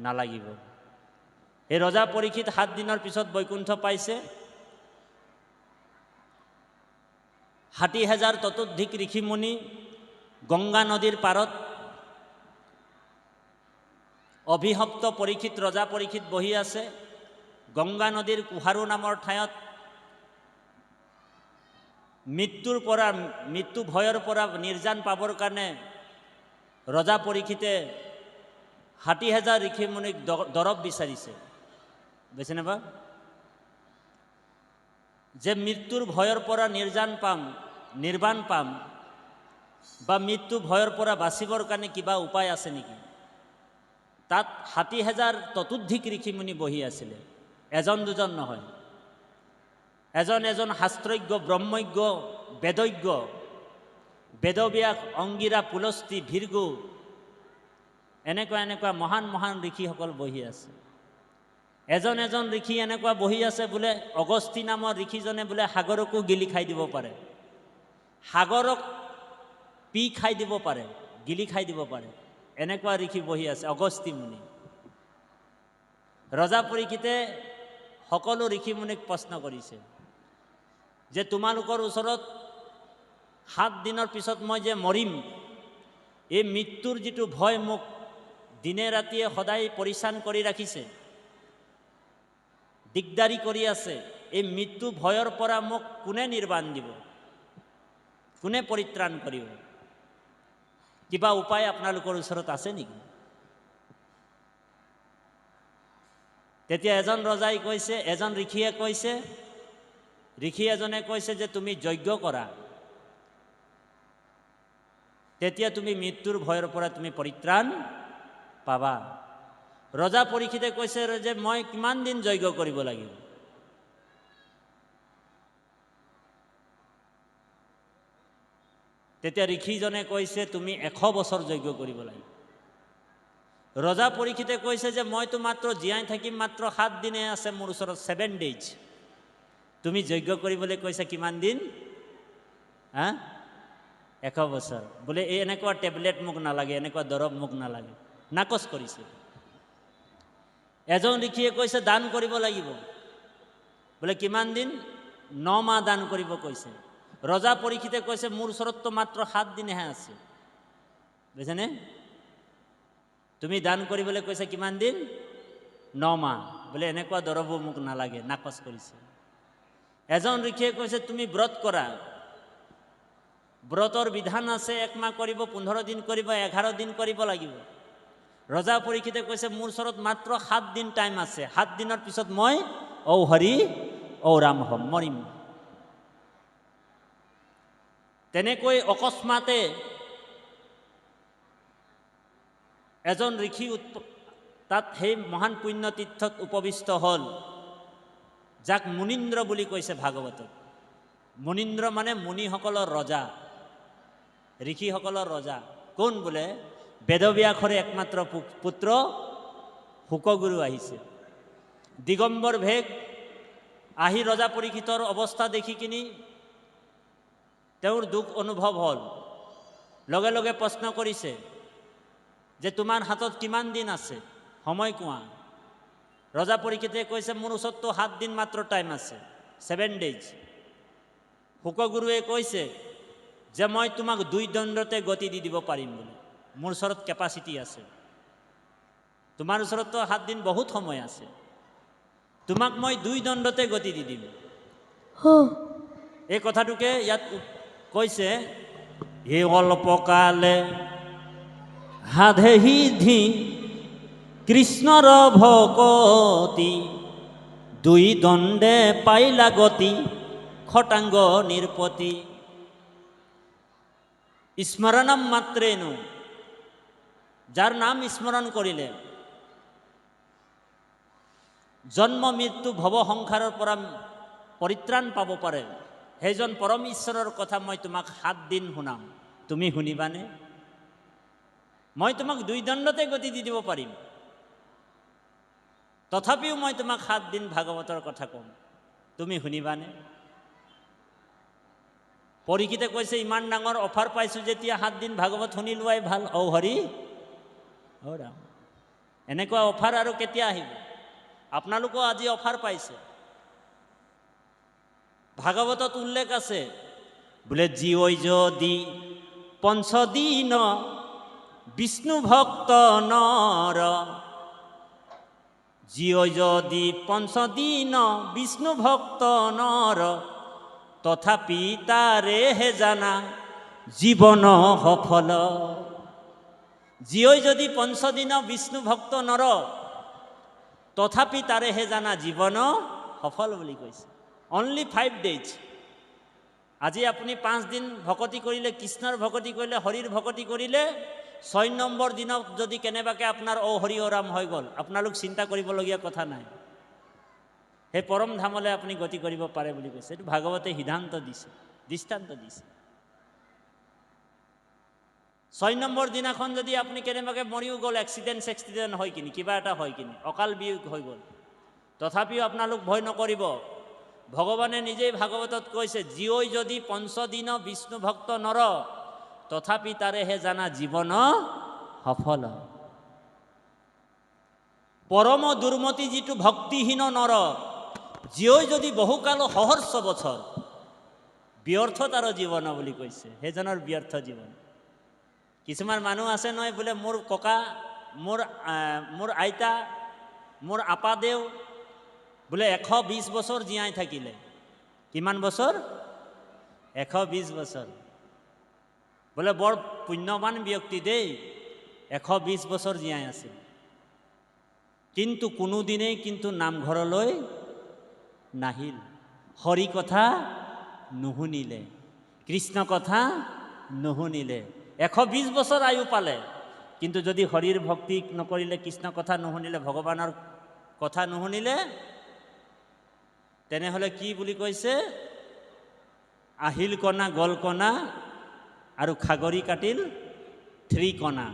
নালাগিব। এই ৰজা পৰীক্ষিত 7 দিনৰ পিছত বৈকুণ্ঠ পাইছে। 60,000 ততোধিক ঋষিমুনি গংগা নদীৰ পাৰত অভিশপ্ত পৰীক্ষিত ৰজা পৰীক্ষিত বহি আছে। গংগা নদীৰ কুহাৰু নামৰ ঠাইত মৃত্যু ভয়ৰ পৰা নিৰ্জান পাবৰ কাৰণে ৰজা পৰীক্ষিতে 60,000 ঋষিমুনিক দৰৱ বিচাৰিছে। বুজিছেনে বা? যে মৃত্যুৰ ভয়ৰ পৰা নিৰ্বাণ পাম বা মৃত্যু ভয়ৰ পৰা বাচিবৰ কাৰণে কিবা উপায় আছে নেকি? তাত 60,000 ততোধিক ঋষিমুনি বহি আছিলে, এজন দুজন নহয়। এজন শাস্ত্ৰজ্ঞ, ব্ৰহ্মজ্ঞ, বেদজ্ঞ, বেদব্যাস, অংগীৰা, পুলস্তি, ভৃগু, এনেকুৱা মহান মহান ঋষিসকল বহি আছে। এজন ঋষি এনেকুৱা বহি আছে বোলে অগস্তি নামৰ ঋষিজনে বোলে সাগৰকো গিলি খাই দিব পাৰে, সাগৰক পি খাই দিব পাৰে, গিলি খাই দিব পাৰে। এনেকুৱা ঋষি বহি আছে, অগস্তি মুনি। ৰজা পৰীক্ষিতে সকলো ঋষিমুনিক প্ৰশ্ন কৰিছে যে তোমালোকৰ ওচৰত 7 দিনৰ পিছত মই যে মৰিম, এই মৃত্যুৰ যিটো ভয় মোক দিনে ৰাতিয়ে সদায় পৰিচান কৰি ৰাখিছে, দিগদাৰী কৰি আছে, এই মৃত্যু ভয়ৰ পৰা মোক কোনে নিৰ্বাণ দিব, কোনে পৰিত্ৰাণ কৰিব? কিবা উপায় আপোনালোকৰ ওচৰত আছে নেকি? তেতিয়া এজন ঋষিয়ে কৈছে, ঋষি এজনে কৈছে যে তুমি যজ্ঞ কৰা, তেতিয়া তুমি মৃত্যুৰ ভয়ৰ পৰা তুমি পৰিত্ৰাণ পাবা। ৰজা পৰীক্ষিতে কৈছে যে মই কিমান দিন যজ্ঞ কৰিব লাগিব? তেতিয়া ঋষিজনে কৈছে তুমি 100 বছৰ যজ্ঞ কৰিব লাগিব। ৰজা পৰীক্ষিতে কৈছে যে মইতো মাত্ৰ জীয়াই থাকিম মাত্ৰ 7 দিনে আছে মোৰ ওচৰত, 7 days। তুমি যজ্ঞ কৰিবলৈ কৈছা কিমান দিন? 100 বছৰ। বোলে এনেকুৱা টেবলেট মোক নালাগে, এনেকুৱা দৰৱ মোক নালাগে, নাকচ কৰিছে। এজন ঋষিয়ে কৈছে দান কৰিব লাগিব। বোলে কিমান দিন? 9 মাহ দান কৰিব কৈছে। ৰজা পৰীক্ষিতে কৈছে মোৰ ওচৰততো মাত্ৰ 7 দিনহে আছে, বুজিছেনে? তুমি দান কৰিবলৈ কৈছে কিমান দিন? 9 মাহ। বোলে এনেকুৱা দৰৱো মোক নালাগে, নাকচ কৰিছে। এজন ঋষিয়ে কৈছে তুমি ব্ৰত কৰা, ব্ৰতৰ বিধান আছে, 1 মাহ কৰিব, 15 দিন কৰিব, 11 দিন কৰিব লাগিব। ৰজা পৰীক্ষিতে কৈছে মোৰ ওচৰত মাত্ৰ 7 দিন টাইম আছে, 7 দিনৰ পিছত মই ঔ হৰি ঔ ৰাম হম, মৰিম। তেনেকৈ অকস্মাতে এজন ঋষি তাত সেই মহান পুণ্যতীৰ্থত উপবিষ্ট হ'ল, যাক মুনীন্দ্ৰ বুলি কৈছে ভাগৱতত। মুনীন্দ্ৰ মানে মুনিসকলৰ ৰজা, ঋষিসকলৰ ৰজা। কোন? বোলে বেদব্যাসৰে একমাত্ৰ পুত্ৰ শুকগুৰু আহিছে। দিগম্বৰ ভেগ আহি ৰজা পৰীক্ষিতৰ অৱস্থা দেখি কিনি তেওঁৰ দুখ অনুভৱ হ'ল। লগে লগে প্ৰশ্ন কৰিছে যে তোমাৰ হাতত কিমান দিন আছে, সময় কোৱা। ৰজা পৰীক্ষিতে কৈছে মোৰ ওচৰততো 7 দিন মাত্ৰ টাইম আছে, 7 days। শুকগুৰুৱে কৈছে যে মই তোমাক 2 দণ্ডতে গতি দি দিব পাৰিম বুলি, মোৰ ওচৰত কেপাচিটি আছে। তোমাৰ ওচৰততো 7 দিন বহুত সময় আছে, তোমাক মই 2 দণ্ডতে গতি দি দিম। এই কথাটোকে ইয়াত কৈছে, হে অল্পকালে সাধেহি ধি কৃষ্ণৰ ভকতি, 2 দণ্ডে পাইলা গতি খটাংগ নিৰপতি। স্মৰণম মাত্ৰেনো, যাৰ নাম স্মৰণ কৰিলে জন্ম মৃত্যু ভৱ সংসাৰৰ পৰা পৰিত্ৰাণ পাব পাৰে, সেইজন পৰম ঈশ্বৰৰ কথা মই তোমাক 7 দিন শুনাম, তুমি শুনিবানে? মই তোমাক 2 দণ্ডতে গতি দি দিব পাৰিম, তথাপিও মই তোমাক 7 দিন ভাগৱতৰ কথা ক'ম, তুমি শুনিবানে? পৰীক্ষিতে কৈছে ইমান ডাঙৰ অফাৰ পাইছোঁ যেতিয়া 7 দিন ভাগৱত শুনি লোৱাই ভাল। ঔ হৰি ৰাম, এনেকুৱা অফাৰ আৰু কেতিয়া আহিব? আপোনালোকেও আজি অফাৰ পাইছে। ভাগৱতত উল্লেখ আছে বোলে জীৱ যদি পঞ্চদিন বিষ্ণু ভক্ত নৰ, জীৱ যদি পঞ্চদিন বিষ্ণু ভক্ত নৰ, তথাপি তাৰে হে জানা জীৱন সফল। জীৱ যদি পঞ্চদিন বিষ্ণু ভক্ত নৰ, তথাপি তাৰে হে জানা জীৱন সফল বুলি কৈছে। Only 5 days। আজি আপুনি 5 দিন ভকতি কৰিলে, কৃষ্ণৰ ভকতি কৰিলে, হৰিৰ ভকতি কৰিলে, 6 নম্বৰ দিনত যদি কেনেবাকৈ আপোনাৰ হৰি ৰাম হৈ গ'ল, আপোনালোক চিন্তা কৰিবলগীয়া কথা নাই, সেই পৰম ধামলৈ আপুনি গতি কৰিব পাৰে বুলি কৈছে। এইটো ভাগৱতে সিদ্ধান্ত দিছে, দৃষ্টান্ত দিছে। 6 নম্বৰ দিনাখন যদি আপুনি কেনেবাকৈ মৰিও গ'ল, এক্সিডেণ্ট হয় কিনি, কিবা এটা হয় কিনি, অকাল বিয়োগ হৈ গ'ল, তথাপিও আপোনালোক ভয় নকৰিব। ভগৱানে নিজেই ভাগৱতত কৈছে, জীৱ যদি পঞ্চদিন বিষ্ণু ভক্ত নৰ, তথাপি তাৰেহে জানা জীৱন সফল। পৰম দুৰ্মতি যিটো ভক্তিহীন নৰ, জীৱ যদি বহুকাল সহস্ৰ বছৰ, ব্যৰ্থ তাৰ জীৱন বুলি কৈছে, সেইজনৰ ব্যৰ্থ জীৱন। কিছুমান মানুহ আছে নহয়, বোলে মোৰ ককা, মোৰ আইতা, মোৰ আপাদেউ বোলে 120 বছৰ জীয়াই থাকিলে। কিমান বছৰ? 120 বছৰ। বোলে বৰ পুণ্যৱান ব্যক্তি দেই, 120 বছৰ জীয়াই আছিল, কিন্তু কোনোদিনেই কিন্তু নামঘৰলৈ নাহিল, হৰি কথা নুশুনিলে, কৃষ্ণ কথা নুশুনিলে। 120 বছৰ আয়ু পালে, কিন্তু যদি হৰিৰ ভক্তি নকৰিলে, কৃষ্ণ কথা নুশুনিলে, ভগৱানৰ কথা নুশুনিলে, তেনেহ'লে কি বুলি কৈছে? আহিল কণা গল কণা আৰু খাগৰি কাটিল 3 কণা।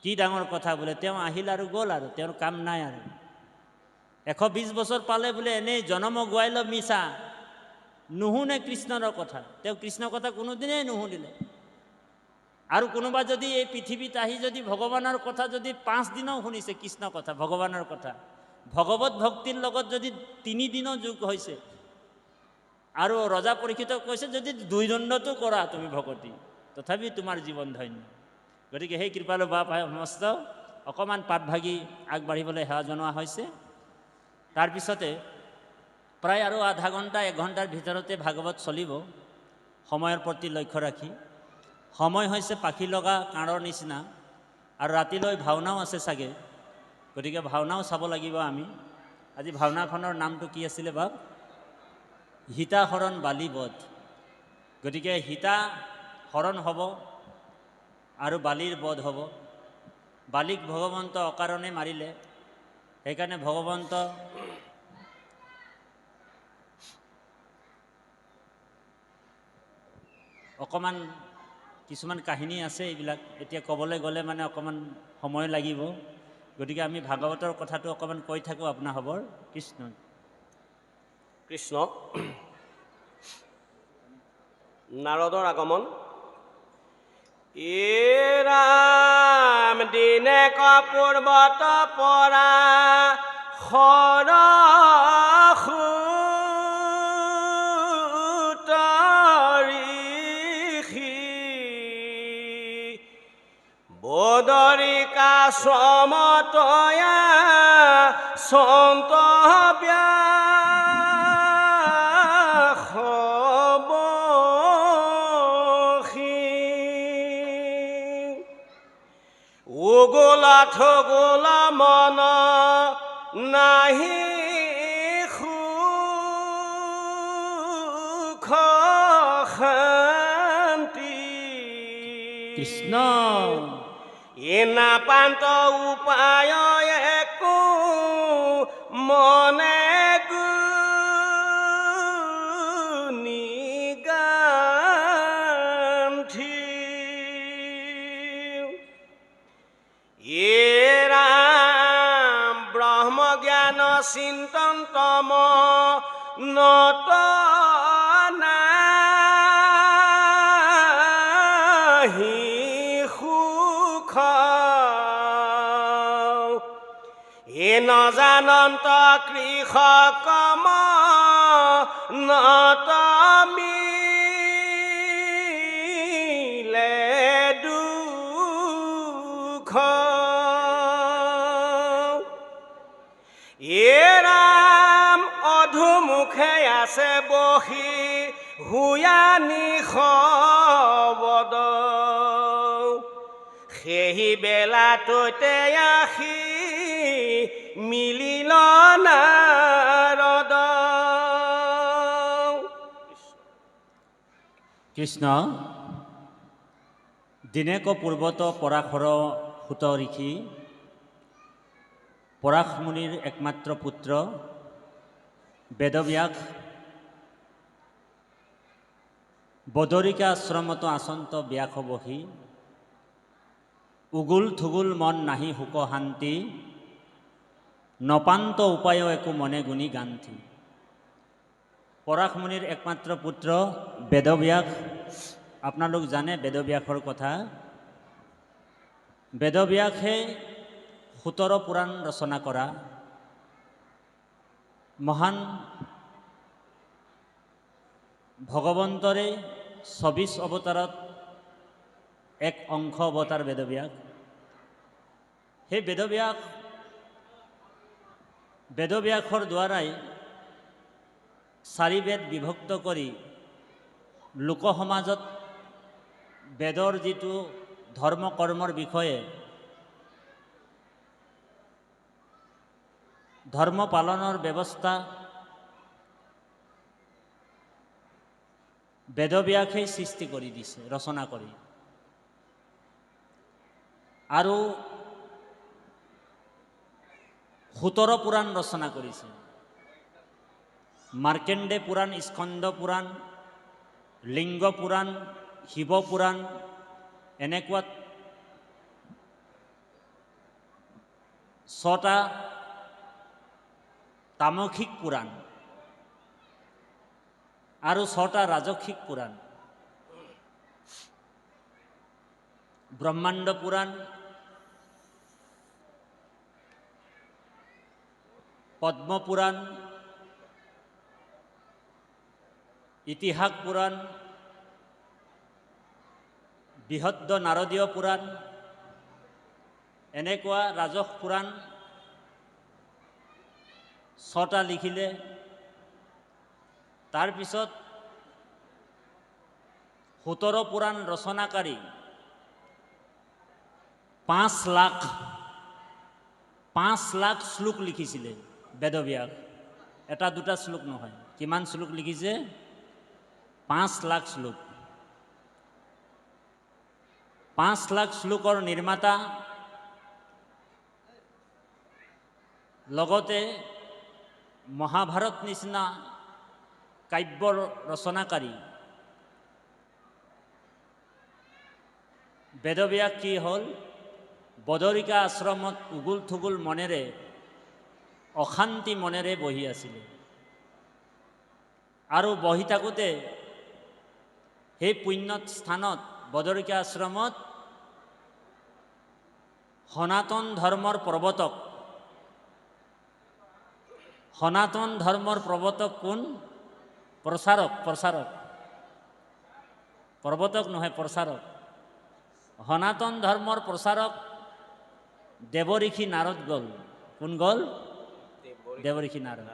কি ডাঙৰ কথা বোলে, তেওঁ আহিল আৰু গ'ল আৰু তেওঁৰ কাম নাই আৰু। 120 বছৰ পালে বোলে এনেই জনম গোৱাইল মিছা, নুশুনে কৃষ্ণৰ কথা, তেওঁ কৃষ্ণৰ কথা কোনোদিনেই নুশুনিলে। আৰু কোনোবা যদি এই পৃথিৱীত আহি যদি ভগৱানৰ কথা যদি 5 দিনো শুনিছে, কৃষ্ণ কথা, ভগৱানৰ কথা, ভগৱত ভক্তিৰ লগত যদি 3 দিনো যোগ হৈছে, আৰু ৰজা পৰীক্ষিতক কৈছে যদি 2 দণ্ডতো কৰা তুমি ভকতি, তথাপি তোমাৰ জীৱন ধন্য। গতিকে সেই কৃপালু বাপ সমস্ত অকণমান পাঠভাগী আগবাঢ়িবলৈ সেৱা জনোৱা হৈছে। তাৰপিছতে প্ৰায় আৰু আধা ঘণ্টা 1 ঘণ্টাৰ ভিতৰতে ভাগৱত চলিব, সময়ৰ প্ৰতি লক্ষ্য ৰাখি। সময় হৈছে পাখি লগা কাঁড়ৰ নিচিনা, আৰু ৰাতিলৈ ভাওনাও আছে চাগে, গতিকে ভাওনাও চাব লাগিব আমি। আজি ভাওনাখনৰ নামটো কি আছিলে বাপ? সীতা হৰণ বালি বধ। গতিকে সীতা হৰণ হ'ব আৰু বালিৰ বধ হ'ব। বালিক ভগৱন্ত অকাৰণে মাৰিলে, সেইকাৰণে ভগৱন্ত অকণমান কিছুমান কাহিনী আছে, এইবিলাক এতিয়া ক'বলৈ গ'লে মানে অকণমান সময় লাগিব। গতিকে আমি ভাগৱতৰ কথাটো অকণমান কৈ থাকোঁ আপোনাৰ খবৰ। কৃষ্ণ কৃষ্ণ। নাৰদৰ আগমন। ৰাম দিনে পূৰ্বত পৰা বদৰিকা সমতয়া সন্ত গোলাথ গোলা মন নাহি সুখ শান্তি। কৃষ্ণ এনা পান্ত উপায় একো মনে চিন্তন তম নত নাহি সুখ এ নজানন্ত কৃষক নতমিলে দুখ এ ৰাম অধুমুখে আছে বহি হুয়ানি খবদ সেই বেলাটোতে আহি মিলিল নাৰদ কৃষ্ণ দিনেক পূৰ্বত পৰাশৰ সুত ঋষি পৰাশ মুনিৰ একমাত্ৰ পুত্ৰ বেদব্যাস বদৰিকা আশ্ৰমত আচন্ত ব্যাস বহি উগুল থুগুল মন নাহি সুখ শান্তি নপান্ত উপায় একো মনে গুণি গান্থি পৰাশ মুনিৰ একমাত্ৰ পুত্ৰ বেদব্যাস আপোনালোক জানে বেদব্যাসৰ কথা বেদব্যাসে 17 পুৰাণ ৰচনা কৰা মহান ভগৱন্তৰে 24 অৱতাৰত এক অংশ অৱতাৰ বেদব্যাস সেই বেদব্যাসৰ দ্বাৰাই 4 বেদ বিভক্ত কৰি লোক সমাজত বেদৰ যিটো ধৰ্ম কৰ্মৰ বিষয়ে ধৰ্ম পালনৰ ব্যৱস্থা বেদব্যাসেই সৃষ্টি কৰি দিছে ৰচনা কৰি আৰু 17 পুৰাণ ৰচনা কৰিছে মাৰ্কেণ্ডে পুৰাণ স্কন্দ পুৰাণ লিংগ পুৰাণ শিৱ পুৰাণ এনেকুৱা 6টা তামসিক পুৰাণ আৰু 6টা ৰাজসিক পুৰাণ ব্ৰহ্মাণ্ড পুৰাণ পদ্ম পুৰাণ ইতিহাস পুৰাণ বৃহৎ নাৰদীয় পুৰাণ এনেকুৱা ৰাজস পুৰাণ 6টা লিখিলে তাৰপিছত 17 পুৰাণ ৰচনাকাৰী 5 লাখ শ্লোক লিখিছিলে বেদব্যাস এটা দুটা শ্লোক নহয় কিমান শ্লোক লিখিছে 5 লাখ শ্লোক 5 লাখ শ্লোকৰ নিৰ্মাতা লগতে মহাভাৰত নিচিনা কাব্য ৰচনাকাৰী বেদব্যাস কি হ'ল বদৰিকা আশ্ৰমত উগুল থুগুল মনেৰে অশান্তি মনেৰে বহি আছিলে আৰু বহি থাকোঁতে সেই পুণ্য স্থানত বদৰিকা আশ্ৰমত সনাতন ধৰ্মৰ প্ৰৱৰ্তক কোন প্ৰচাৰক প্ৰৱৰ্তক নহয় প্ৰচাৰক সনাতন ধৰ্মৰ প্ৰচাৰক দেৱঋষি নাৰদ গ'ল কোন গ'ল দেৱঋষি নাৰদ